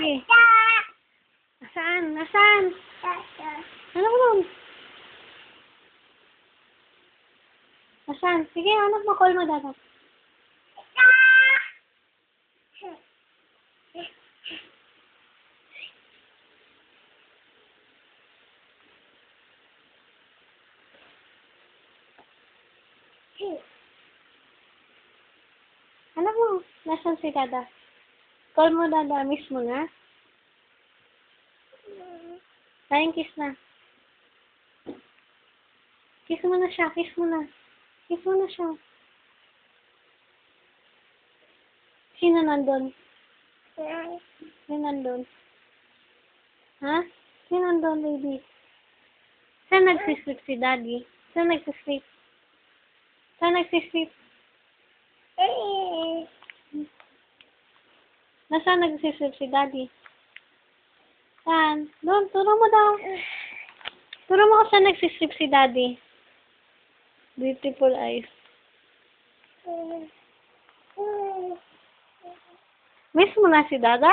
Sige. Nasaan? Nasaan? Ano mo nun? Nasaan? Sige, anak mo. Call mo dapat. Anak mo. Nasaan si Dada? Call mo Dada. Miss mo na. Tayong kiss na. Kiss mo na siya. Kiss mo na. Kiss mo na siya. Sino nandun? Sino nandun? Ha? Sino nandun, baby? Saan nagsisleep si Daddy? Saan nagsisleep? Saan nagsisleep? Nasaan nagsisleep si Daddy? Saan? Doon, turo mo daw. Turo mo kung saan nagsisleep si Daddy. Beautiful eyes. Miss mo na si Dada?